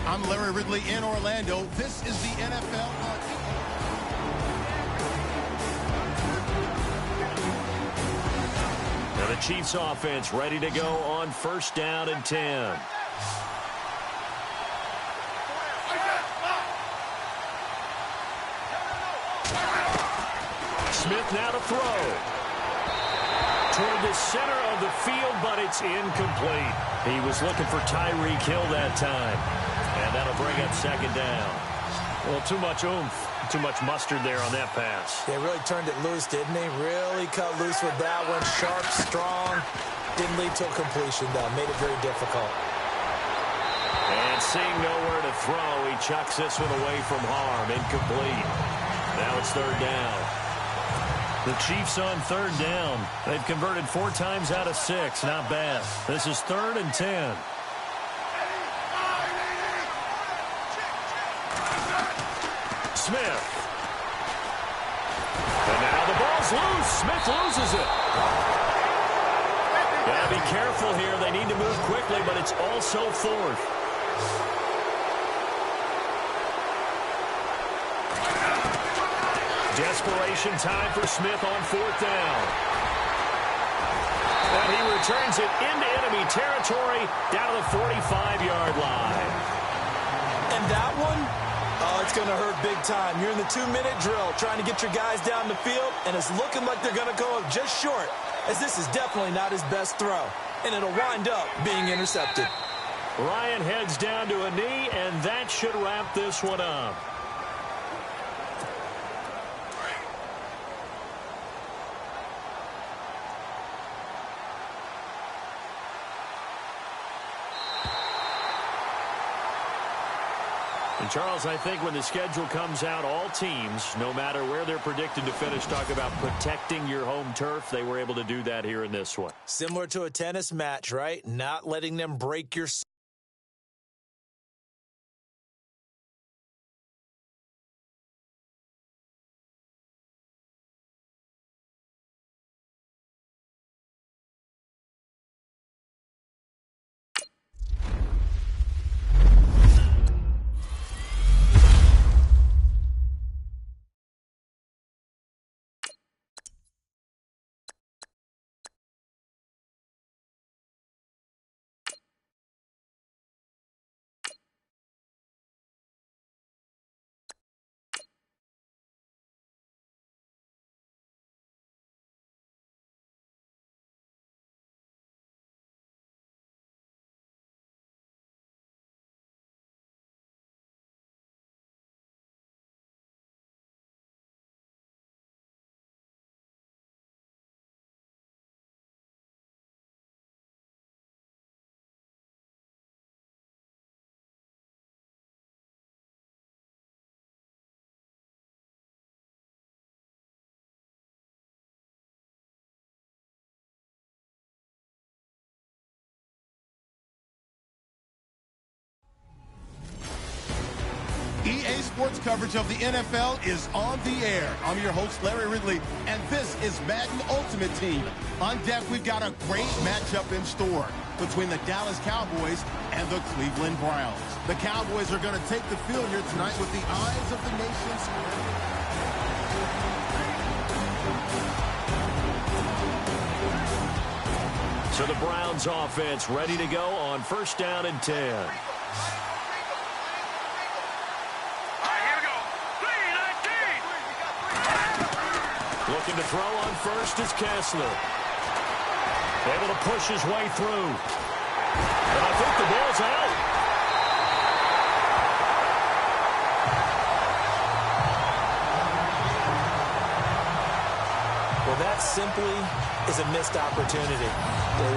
I'm Larry Ridley in Orlando. This is the NFL. Now the Chiefs offense ready to go on 1st down and 10. Smith now to throw. Toward the center of the field, but it's incomplete. He was looking for Tyreek Hill that time. And that'll bring up 2nd down. Well, too much oomph, too much mustard there on that pass. They really turned it loose, didn't they? Really cut loose with that one. Sharp, strong. Didn't lead to a completion, though. Made it very difficult. And seeing nowhere to throw, he chucks this one away from harm. Incomplete. Now it's 3rd down. The Chiefs on 3rd down. They've converted 4 times out of 6. Not bad. This is 3rd and 10. Smith. And now the ball's loose. Smith loses it. Gotta be careful here. They need to move quickly, but it's also 4th. Desperation time for Smith on 4th down. And he returns it into enemy territory down to the 45-yard line. And that one, oh, it's going to hurt big time. You're in the 2-minute drill trying to get your guys down the field, and it's looking like they're going to go just short, as this is definitely not his best throw. And it'll wind up being intercepted. Ryan heads down to a knee, and that should wrap this one up. And Charles, I think when the schedule comes out, all teams, no matter where they're predicted to finish, talk about protecting your home turf. They were able to do that here in this one. Similar to a tennis match, right? Not letting them break your... EA Sports coverage of the NFL is on the air. I'm your host, Larry Ridley, and this is Madden Ultimate Team. On deck, we've got a great matchup in store between the Dallas Cowboys and the Cleveland Browns. The Cowboys are going to take the field here tonight with the eyes of the nation. So the Browns offense ready to go on 1st down and 10. Looking to throw on 1st is Kessler. Able to push his way through. And I think the ball's out. Well, that simply is a missed opportunity.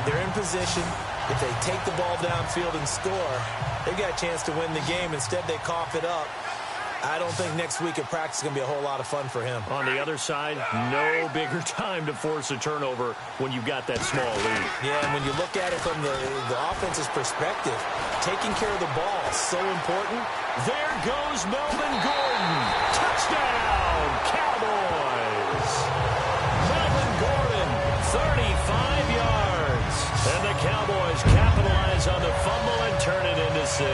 They're in position. If they take the ball downfield and score, they've got a chance to win the game. Instead, they cough it up. I don't think next week at practice is going to be a whole lot of fun for him. On the other side, no bigger time to force a turnover when you've got that small lead. Yeah, and when you look at it from the offense's perspective, taking care of the ball is so important. There goes Melvin Gordon. Touchdown, Cowboys. Melvin Gordon, 35 yards. And the Cowboys capitalize on the fumble and turn it into 6.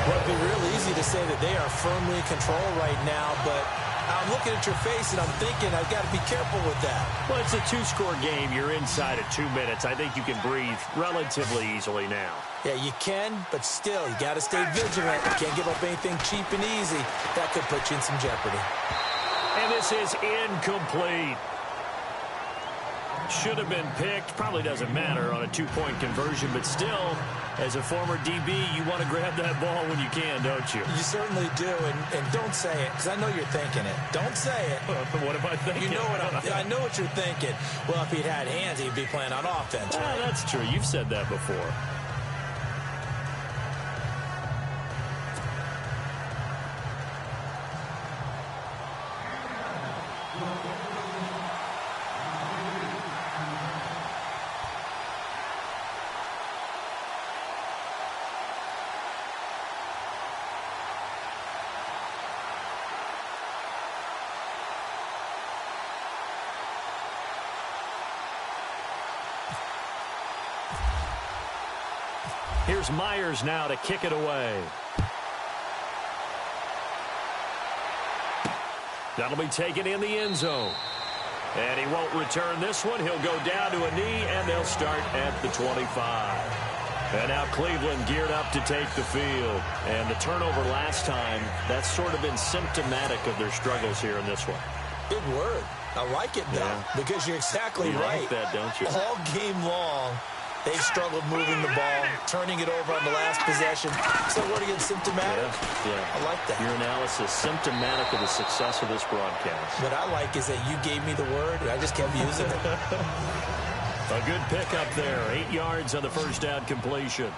Well, it'd be real easy to say that they are firmly in control right now, but I'm looking at your face and I'm thinking I've got to be careful with that. Well, it's a two-score game. You're inside at 2 minutes. I think you can breathe relatively easily now. Yeah, you can, but still, you got to stay vigilant. You can't give up anything cheap and easy. That could put you in some jeopardy. And this is incomplete. Should have been picked. Probably doesn't matter on a two-point conversion, but still, as a former DB, you want to grab that ball when you can, don't you? You certainly do, and don't say it, because I know you're thinking it. Don't say it. What am I thinking? You know I know what you're thinking. Well, if he'd had hands, he'd be playing on offense, right? That's true. You've said that before. Here's Myers now to kick it away. That'll be taken in the end zone. And he won't return this one. He'll go down to a knee, and they'll start at the 25. And now Cleveland geared up to take the field. And the turnover last time, that's sort of been symptomatic of their struggles here in this one. Big word. I like it, though, because you're exactly right. You like that, don't you? All game long, they've struggled moving the ball, turning it over on the last possession. So what again, symptomatic? Yeah. I like that. Your analysis, symptomatic of the success of this broadcast. What I like is that you gave me the word, and I just kept using it. A good pickup there. 8 yards on the first down completion.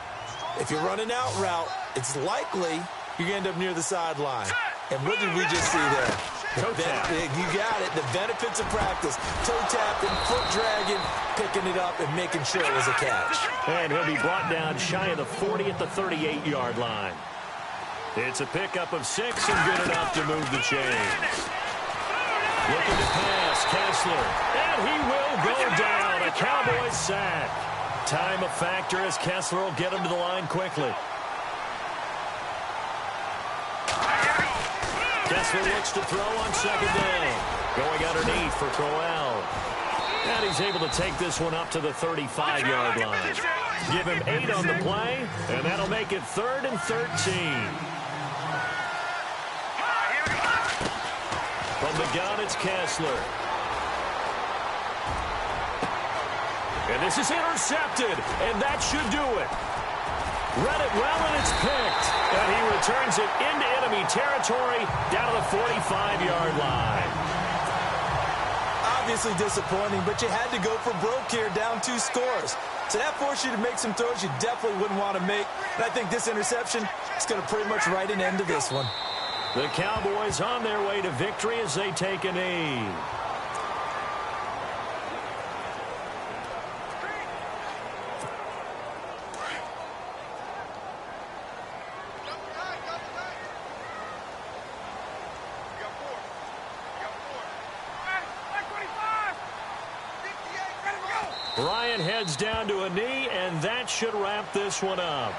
If you're running out route, it's likely you're going to end up near the sideline. And what did we just see there? Toe tap. You got it. The benefits of practice. Toe tapping, foot dragging, picking it up, and making sure it was a catch. And he'll be brought down shy of the 40 at the 38-yard line. It's a pickup of 6 and good enough to move the chains. Looking to pass, Kessler. And he will go down. A Cowboys sack. Time a factor as Kessler will get him to the line quickly. Kessler looks to throw on second down. Going underneath for Crowell. And he's able to take this one up to the 35-yard line. Give him 8 on the play, and that'll make it 3rd and 13. From the gun, it's Kessler. And this is intercepted, and that should do it. Read it well, and it's picked. And he returns it into enemy territory down to the 45-yard line. Obviously disappointing, but you had to go for broke here, down 2 scores. So that forced you to make some throws you definitely wouldn't want to make. And I think this interception is going to pretty much write an end to this one. The Cowboys on their way to victory as they take a knee. Ryan heads down to a knee, and that should wrap this one up.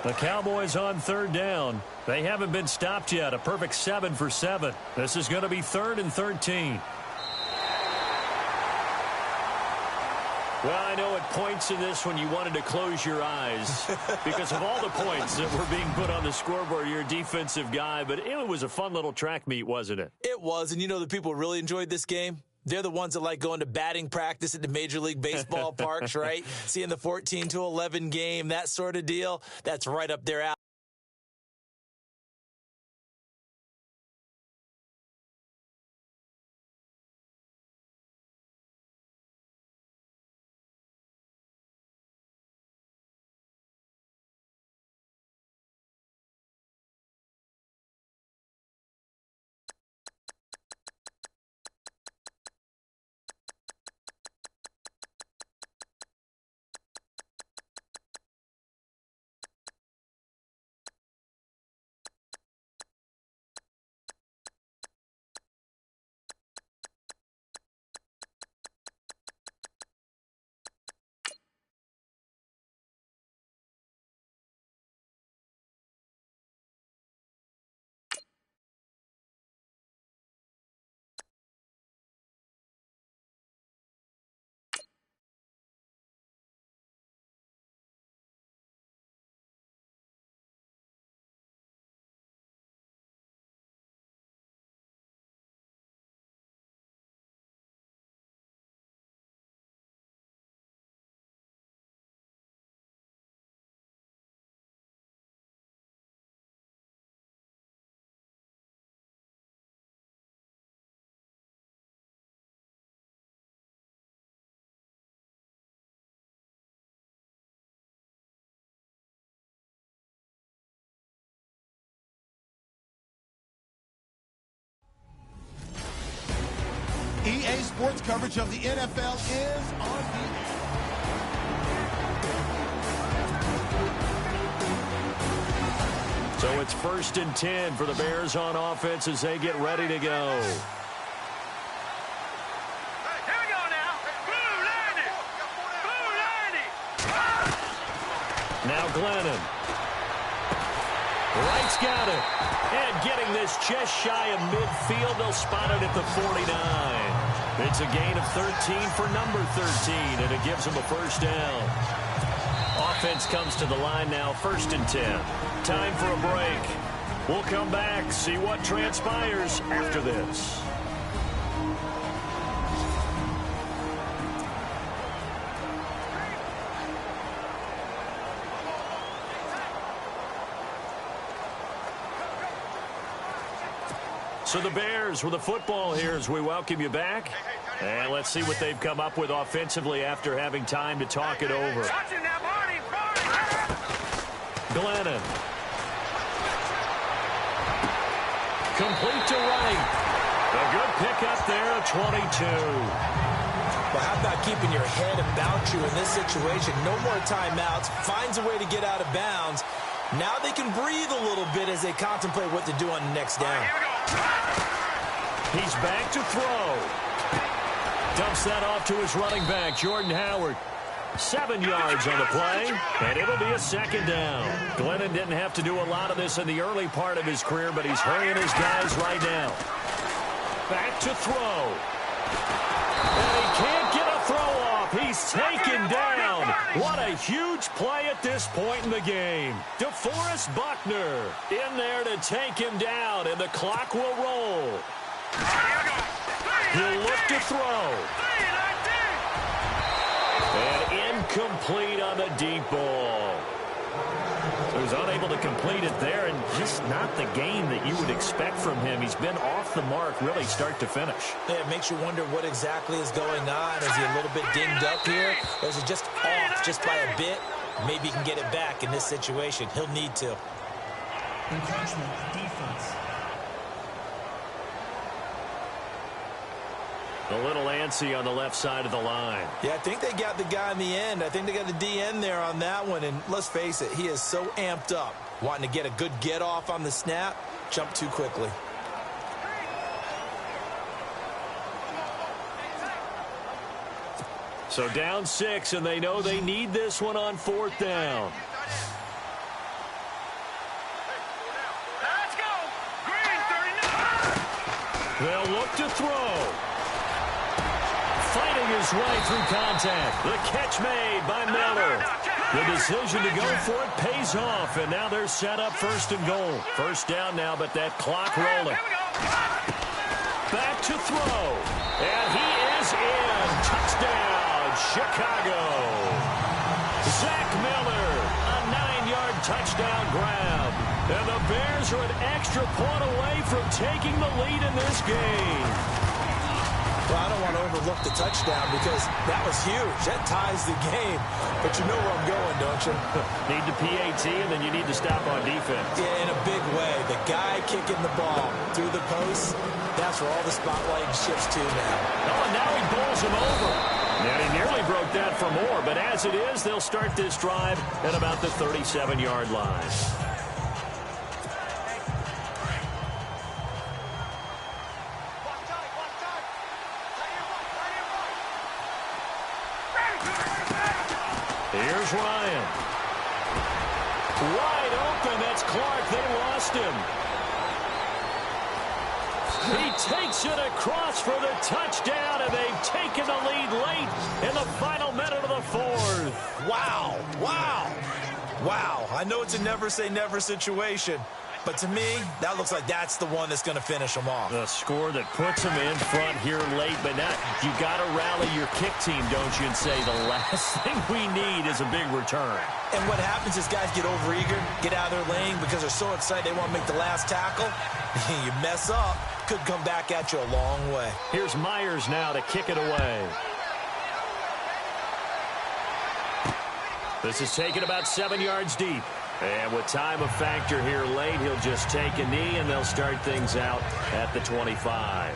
The Cowboys on 3rd down. They haven't been stopped yet. A perfect 7 for 7. This is going to be 3rd and 13. Well, I know at points in this when you wanted to close your eyes because of all the points that were being put on the scoreboard. You're a defensive guy, but it was a fun little track meet, wasn't it? It was, and you know the people really enjoyed this game? They're the ones that like going to batting practice at the Major League Baseball parks, right? Seeing the 14-11 game, that sort of deal. That's right up their alley. EA Sports coverage of the NFL is on the... So it's 1st and 10 for the Bears on offense as they get ready to go. Now Glennon. Wright's got it. And getting this just shy of midfield. They'll spot it at the 49. It's a gain of 13 for number 13, and it gives them a first down. Offense comes to the line now, 1st and 10. Time for a break. We'll come back, see what transpires after this. So the Bears with the football here as we welcome you back. And let's see what they've come up with offensively after having time to talk it over. Glennon. Complete to Wright. A good pickup there at 22. Well, how about keeping your head about you in this situation? No more timeouts. Finds a way to get out of bounds. Now they can breathe a little bit as they contemplate what to do on the next down. He's back to throw. Dumps that off to his running back, Jordan Howard. 7 yards on the play, and it'll be a second down. Glennon didn't have to do a lot of this in the early part of his career, but he's hurrying his guys right now. Back to throw. And he can't get a throw off. He's taken down. What a huge play at this point in the game. DeForest Buckner in there to take him down, and the clock will roll. He'll look to throw. And incomplete on the deep ball. So he's unable to complete it there, and just not the game that you would expect from him. He's been off the mark really start to finish. Yeah, it makes you wonder what exactly is going on. Is he a little bit dinged up here? Or is it just off just by a bit? Maybe he can get it back in this situation. He'll need to. Encroachment defense. A little antsy on the left side of the line. Yeah, I think they got the guy in the end. I think they got the DN there on that one. And let's face it, he is so amped up. Wanting to get a good get off on the snap. Jump too quickly. So down 6, and they know they need this one on 4th down. Let's go. Green 39. They'll look to throw. Fighting his way through contact. The catch made by Miller. The decision to go for it pays off, and now they're set up 1st and goal. First down now, but that clock rolling. Back to throw. And he is in. Touchdown, Chicago. Zach Miller, a 9-yard touchdown grab. And the Bears are an extra point away from taking the lead in this game. Well, I don't want to overlook the touchdown because that was huge. That ties the game. But you know where I'm going, don't you? Need the PAT, and then you need to stop on defense. Yeah, in a big way. The guy kicking the ball through the post, that's where all the spotlight shifts to now. Oh, and now he bowls him over. And he nearly broke that for more, but as it is, they'll start this drive at about the 37-yard line. Here's Ryan. Wide open. That's Clark. They lost him. He takes it across for the touchdown, and they've taken the lead late in the final minute of the 4th. Wow. Wow. Wow. I know it's a never-say-never situation. But to me, that looks like that's the one that's going to finish them off. The score that puts them in front here late, but now you got to rally your kick team, don't you, and say the last thing we need is a big return. And what happens is guys get overeager, get out of their lane because they're so excited they want to make the last tackle. You mess up, could come back at you a long way. Here's Myers now to kick it away. This is taken about 7 yards deep. And with time of factor here late, he'll just take a knee, and they'll start things out at the 25.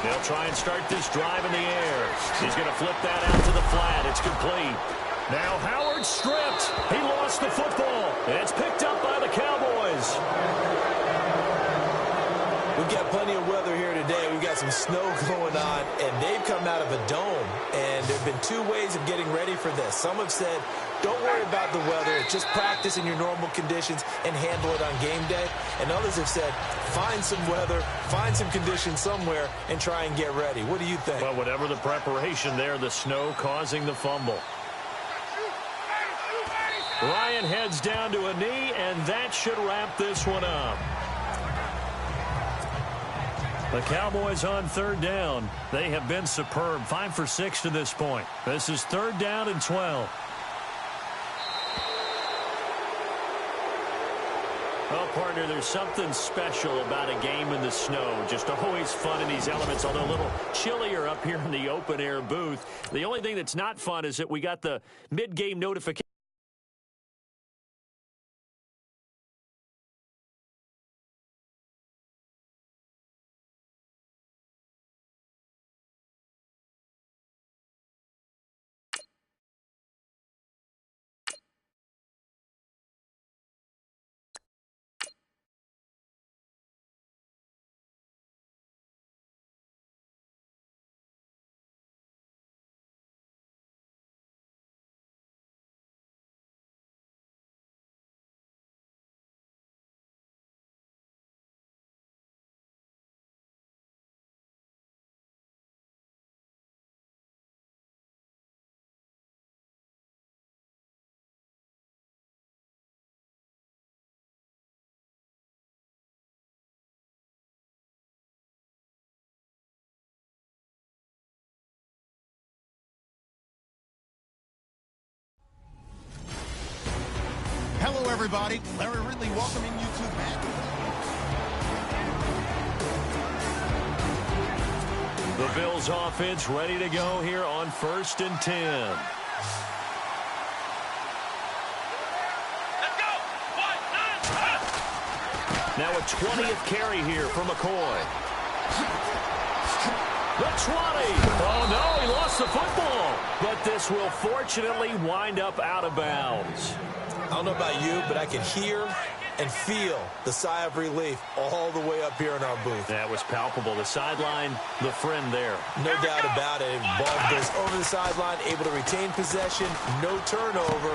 They'll try and start this drive in the air. He's going to flip that out to the flat. It's complete. Now Howard stripped. He lost the football. It's picked up by the Cowboys. We've got plenty of weather here today. We've got some snow going on, and they've come out of a dome. And there have been two ways of getting ready for this. Some have said, don't worry about the weather. Just practice in your normal conditions and handle it on game day. And others have said, find some weather, find some conditions somewhere, and try and get ready. What do you think? Well, whatever the preparation there, the snow causing the fumble. Ryan heads down to a knee, and that should wrap this one up. The Cowboys on third down. They have been superb. 5 for 6 to this point. This is 3rd down and 12. Well, partner, there's something special about a game in the snow. Just always fun in these elements, although a little chillier up here in the open-air booth. The only thing that's not fun is that we got the mid-game notification. Hello, everybody. Larry Ridley welcoming you to Madden. The Bills offense ready to go here on 1st and 10. Let's go. 1, 9, Now a 20th carry here for McCoy. The 20. Oh, no, he lost the football. But this will fortunately wind up out of bounds. I don't know about you, but I can hear and feel the sigh of relief all the way up here in our booth. That was palpable. The sideline, the friend there. No doubt about it. Ball goes over the sideline, able to retain possession, no turnover.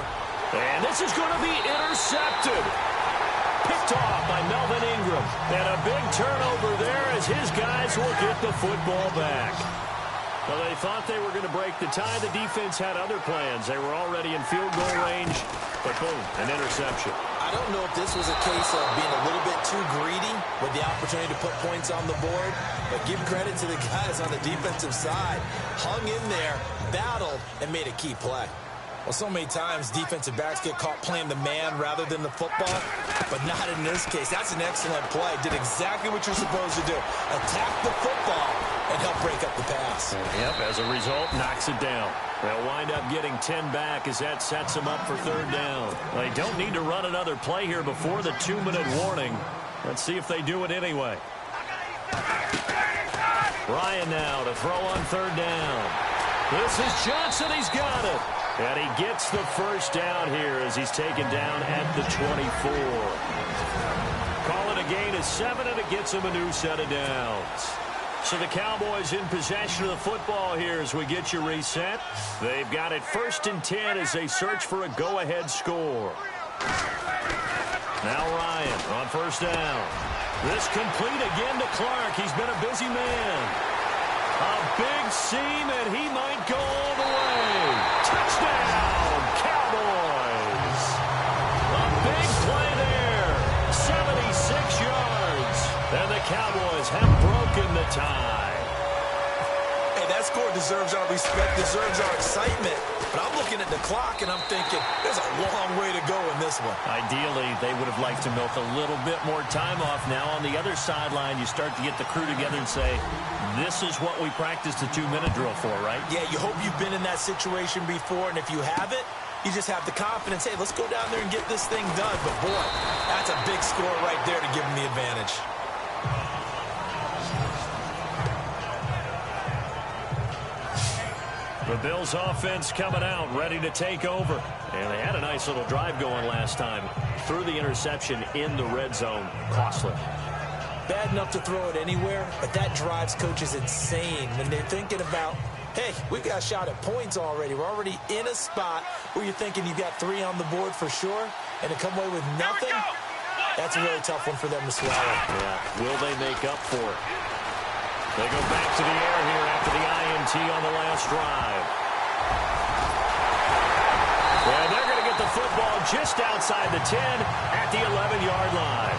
And this is going to be intercepted. Picked off by Melvin Ingram. And a big turnover there as his guys will get the football back. Well, they thought they were going to break the tie. The defense had other plans. They were already in field goal range. But boom, an interception. I don't know if this was a case of being a little bit too greedy with the opportunity to put points on the board, but give credit to the guys on the defensive side. Hung in there, battled, and made a key play. Well, so many times defensive backs get caught playing the man rather than the football, but not in this case. That's an excellent play. Did exactly what you're supposed to do. Attack the football and help break up the pass. Yep, as a result, knocks it down. They'll wind up getting 10 back as that sets them up for 3rd down. They don't need to run another play here before the 2-minute warning. Let's see if they do it anyway. Ryan now to throw on 3rd down. This is Johnson. He's got it. And he gets the 1st down here as he's taken down at the 24. Call it a gain of 7, and it gets him a new set of downs. So the Cowboys in possession of the football here as we get you reset. They've got it 1st and 10 as they search for a go-ahead score. Now Ryan on 1st down. This complete again to Clark. He's been a busy man. A big seam, and he might go all the way. Touchdown, Cowboys. A big play there. 76 yards. And the Cowboys have broken the tie. Hey, that score deserves our respect, deserves our excitement. But I'm looking at the clock, and I'm thinking, there's a long way to go in this one. Ideally, they would have liked to milk a little bit more time off. Now, on the other sideline, you start to get the crew together and say, this is what we practiced the 2-minute drill for, right? Yeah, you hope you've been in that situation before, and if you haven't, you just have the confidence, hey, let's go down there and get this thing done. But, boy, that's a big score right there to give them the advantage. The Bills offense coming out, ready to take over. And they had a nice little drive going last time. Threw the interception in the red zone. Costly. Bad enough to throw it anywhere, but that drives coaches insane when they're thinking about, hey, we got a shot at points already. We're already in a spot where you're thinking you've got 3 on the board for sure, and to come away with nothing, that's a really tough one for them to swallow. Yeah. Will they make up for it? They go back to the air here after the INT on the last drive. And they're going to get the football just outside the 10 at the 11-yard line.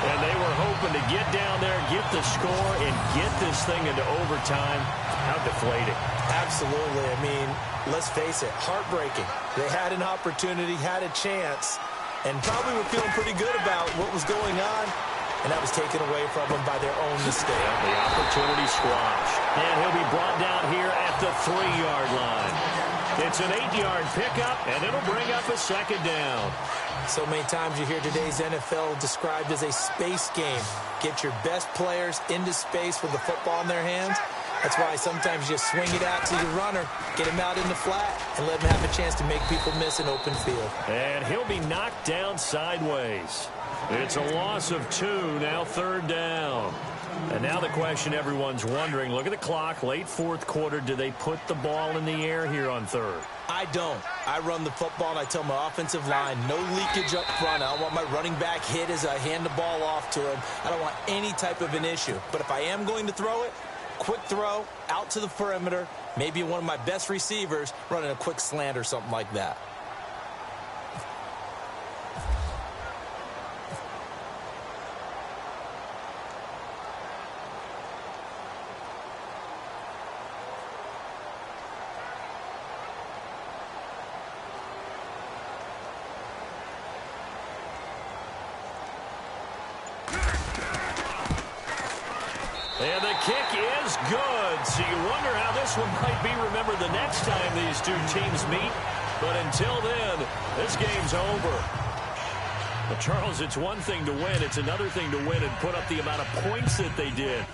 And they were hoping to get down there, get the score, and get this thing into overtime. How deflating. Absolutely. I mean, let's face it, heartbreaking. They had an opportunity, had a chance, and probably were feeling pretty good about what was going on, and that was taken away from them by their own mistake. Yeah, the opportunity squashed. And he'll be brought down here at the 3-yard line. It's an 8-yard pickup, and it'll bring up a second down. So many times you hear today's NFL described as a space game. Get your best players into space with the football in their hands. That's why sometimes you swing it out to your runner, get him out in the flat, and let him have a chance to make people miss an open field. And he'll be knocked down sideways. It's a loss of 2, now 3rd down. And now the question everyone's wondering, look at the clock, late 4th quarter, do they put the ball in the air here on 3rd? I don't. I run the football, and I tell my offensive line, no leakage up front. I don't want my running back hit as I hand the ball off to him. I don't want any type of an issue. But if I am going to throw it, quick throw, out to the perimeter, maybe one of my best receivers running a quick slant or something like that. And the kick is good. So you wonder how this one might be remembered the next time these two teams meet. But until then, this game's over. Well, Charles, it's one thing to win. It's another thing to win and put up the amount of points that they did.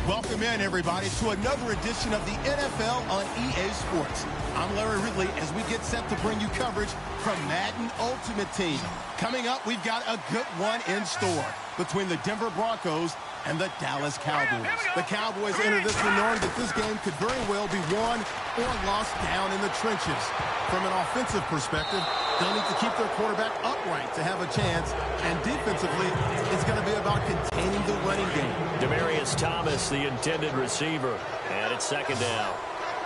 Welcome in, everybody, to another edition of the NFL on EA Sports. I'm Larry Ridley as we get set to bring you coverage from Madden Ultimate Team. Coming up, we've got a good one in store between the Denver Broncos and the Dallas Cowboys. The Cowboys enter this one knowing that this game could very well be won or lost down in the trenches. From an offensive perspective, they'll need to keep their quarterback upright to have a chance. And defensively, it's going to be about containing the running game. Demaryius Thomas, the intended receiver. And it's second down.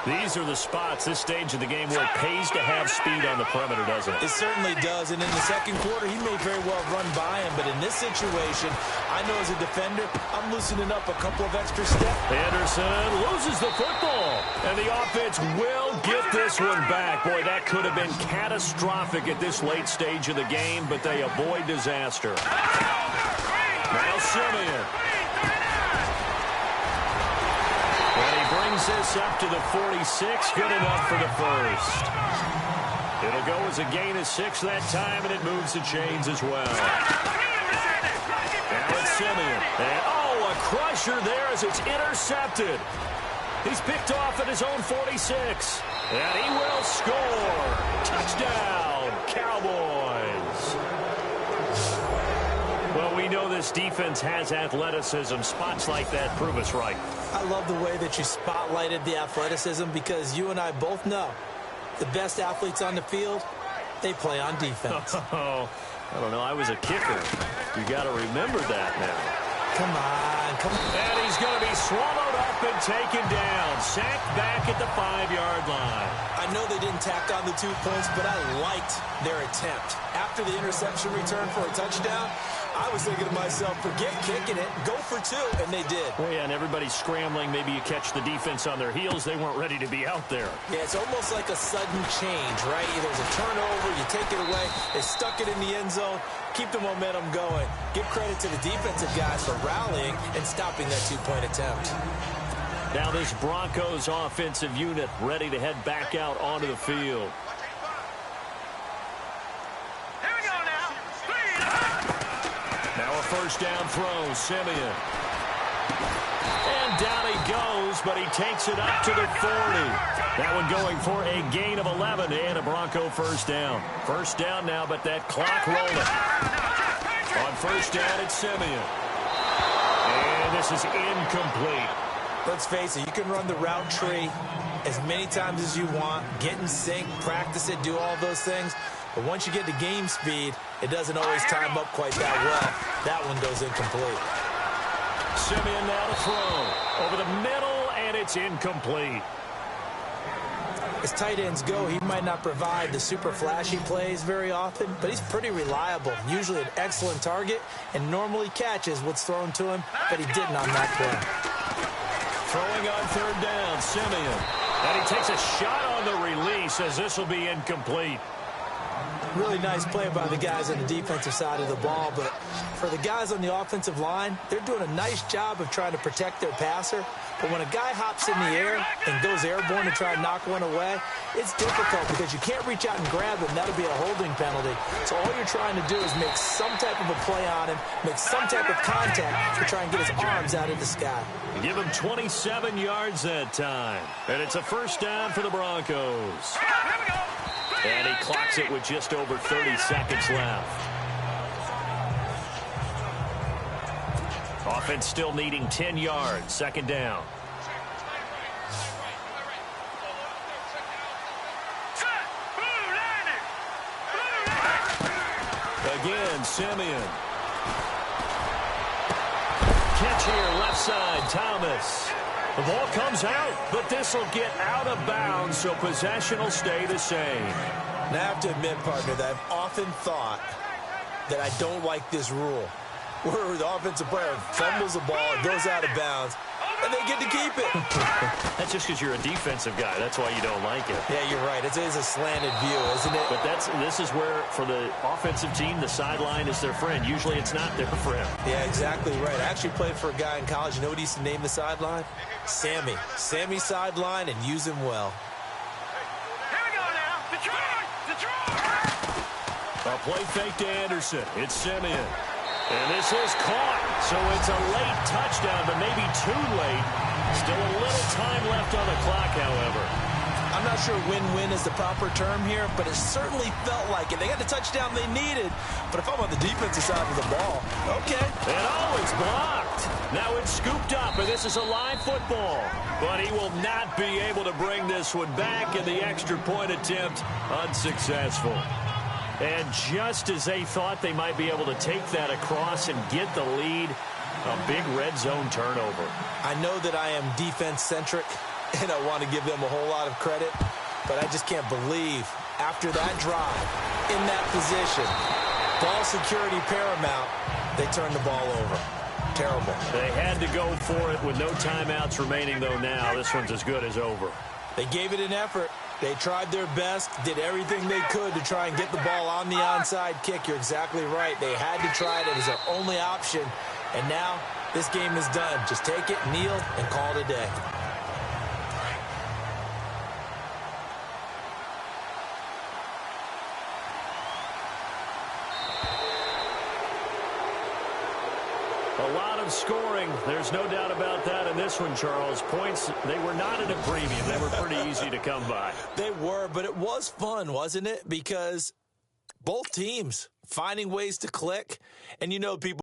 These are the spots, this stage of the game, where it pays to have speed on the perimeter, doesn't it? It certainly does. And in the second quarter, he may very well run by him. But in this situation, I know as a defender, I'm loosening up a couple of extra steps. Anderson loses the football. And the offense will get this one back. Boy, that could have been catastrophic at this late stage of the game, but they avoid disaster. Now Simeon. And he brings this up to the 46. Good enough for the first. It'll go as a gain of 6 that time, and it moves the chains as well. Now it's Simeon. And, a crusher there as it's intercepted. He's picked off at his own 46. And he will score. Touchdown, Cowboys. Well, we know this defense has athleticism. Spots like that prove us right. I love the way that you spotlighted the athleticism because you and I both know the best athletes on the field, they play on defense. I don't know. I was a kicker. You got to remember that now. Come on. And he's going to be swallowed up and taken down. Sacked back at the 5-yard line. I know they didn't tack on the 2 points, but I liked their attempt. After the interception return for a touchdown, I was thinking to myself, forget kicking it, go for 2, and they did. Well, yeah, and everybody's scrambling. Maybe you catch the defense on their heels. They weren't ready to be out there. Yeah, it's almost like a sudden change, right? There's a turnover, you take it away, they stuck it in the end zone, keep the momentum going. Give credit to the defensive guys for rallying and stopping that 2-point attempt. Now this Broncos offensive unit ready to head back out onto the field. Now a first down throw, Simeon. And down he goes, but he takes it up to the 40. That one going for a gain of 11 and a Bronco first down. First down now, but that clock rolling. On first down, it's Simeon. And this is incomplete. Let's face it, you can run the route tree as many times as you want, get in sync, practice it, do all those things. But once you get to game speed, it doesn't always time up quite that well. That one goes incomplete. Simeon now to throw. Over the middle, and it's incomplete. As tight ends go, he might not provide the super flashy plays very often, but he's pretty reliable. Usually an excellent target, and normally catches what's thrown to him, but he didn't on that play. Throwing on third down, Simeon. And he takes a shot on the release as this will be incomplete. Really nice play by the guys on the defensive side of the ball, but for the guys on the offensive line, they're doing a nice job of trying to protect their passer. But when a guy hops in the air and goes airborne to try and knock one away, it's difficult because you can't reach out and grab him. That'll be a holding penalty. So all you're trying to do is make some type of a play on him, make some type of contact to try and get his arms out of the sky. Give him 27 yards that time. And it's a first down for the Broncos. And he clocks it with just over 30 seconds left. Offense still needing 10 yards. Second down. Again, Simeon. Catch here, left side, Thomas. The ball comes out, but this will get out of bounds, so possession will stay the same. Now, I have to admit, partner, that I've often thought that I don't like this rule, where the offensive player fumbles the ball, it goes out of bounds, and they get to keep it. That's just because you're a defensive guy. That's why you don't like it. Yeah, you're right. It is a slanted view, isn't it? But this is where, for the offensive team, the sideline is their friend. Usually it's not their friend. Yeah, exactly right. I actually played for a guy in college. You know what he used to name the sideline? Sammy. Sammy sideline, and use him well. Here we go now. Detroit! Detroit! A play fake to Anderson. It's Simeon. And this is caught. So it's a late touchdown, but maybe too late. Still a little time left on the clock, however. I'm not sure win-win is the proper term here, but it certainly felt like it. They got the touchdown they needed, but if I'm on the defensive side of the ball, okay. And oh, it's blocked. Now it's scooped up, and this is a live football. But he will not be able to bring this one back, and the extra point attempt unsuccessful. And just as they thought they might be able to take that across and get the lead, a big red zone turnover. I know that I am defense-centric, and I want to give them a whole lot of credit, but I just can't believe after that drive, in that position, ball security paramount, they turned the ball over. Terrible. They had to go for it with no timeouts remaining, though now. This one's as good as over. They gave it an effort. They tried their best, did everything they could to try and get the ball on the onside kick. You're exactly right. They had to try it. It was their only option. And now this game is done. Just take it, kneel, and call it a day. A lot of scoring. There's no doubt about that in this one, Charles. Points, they were not at a premium. They were pretty easy to come by. They were, but it was fun, wasn't it? Because both teams finding ways to click. And, you know, people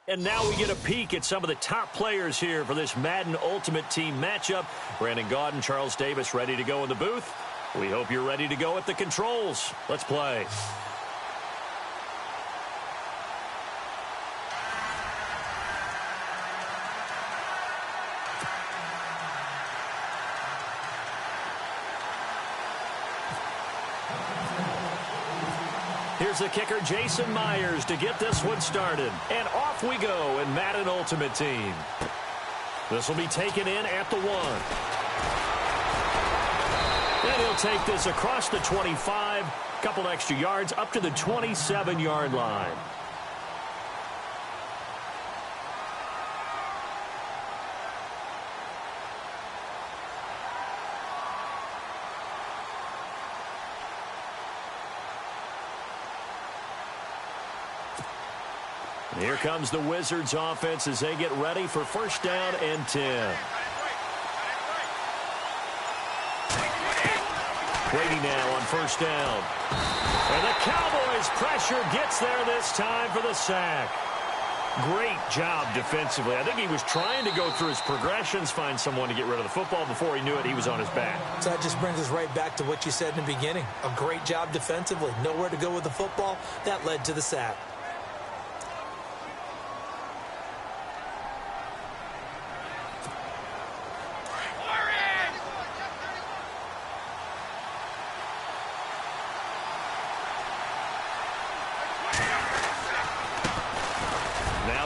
And now we get a peek at some of the top players here for this Madden Ultimate Team matchup. Brandon Gaudin, Charles Davis ready to go in the booth. We hope you're ready to go at the controls. Let's play. Here's the kicker, Jason Myers, to get this one started. And off we go in Madden Ultimate Team. This will be taken in at the 1. And he'll take this across the 25, couple extra yards up to the 27-yard line. Here comes the Wizards offense as they get ready for first down and 10. Brady now on first down. And the Cowboys pressure gets there this time for the sack. Great job defensively. I think he was trying to go through his progressions, find someone to get rid of the football. Before he knew it, he was on his back. So that just brings us right back to what you said in the beginning. A great job defensively. Nowhere to go with the football. That led to the sack.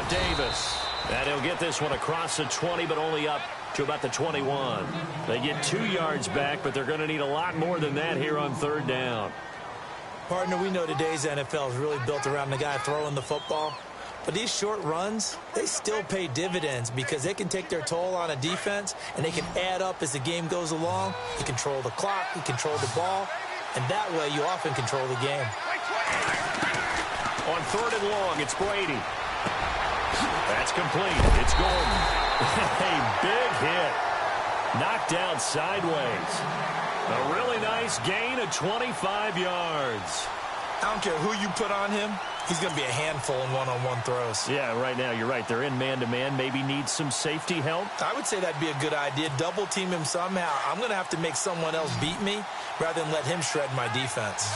Davis. And he'll get this one across the 20, but only up to about the 21. They get 2 yards back, but they're going to need a lot more than that here on third down. Partner, we know today's NFL is really built around the guy throwing the football. But these short runs, they still pay dividends because they can take their toll on a defense, and they can add up as the game goes along. You control the clock, you control the ball, and that way you often control the game. On third and long, it's Brady. That's complete. It's Gordon. A big hit. Knocked down sideways. A really nice gain of 25 yards. I don't care who you put on him. He's going to be a handful in one-on-one throws. Yeah, right now, you're right. They're in man-to-man. Maybe needs some safety help. I would say that'd be a good idea. Double team him somehow. I'm going to have to make someone else beat me rather than let him shred my defense.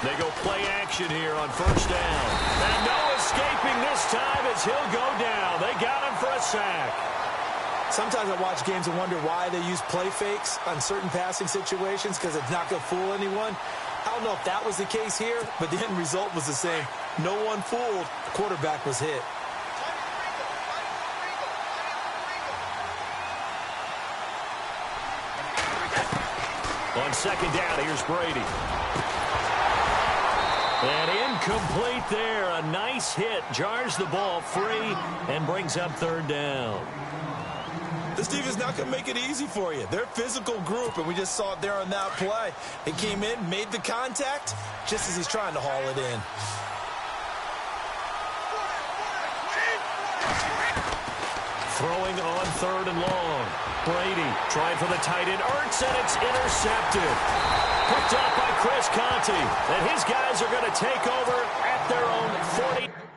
They go play action here on first down. And no escaping this time as he'll go down. They got him for a sack. Sometimes I watch games and wonder why they use play fakes on certain passing situations because it's not going to fool anyone. I don't know if that was the case here, but the end result was the same. No one fooled. The quarterback was hit. On second down, here's Brady. And incomplete there. A nice hit. Jars the ball free and brings up third down. This defense is not going to make it easy for you. They're a physical group, and we just saw it there on that play. They came in, made the contact, just as he's trying to haul it in. Throwing on third and long. Brady trying for the tight end. Ertz, and it's intercepted. Picked up by Chris Conte. And his guys are going to take over at their own 40.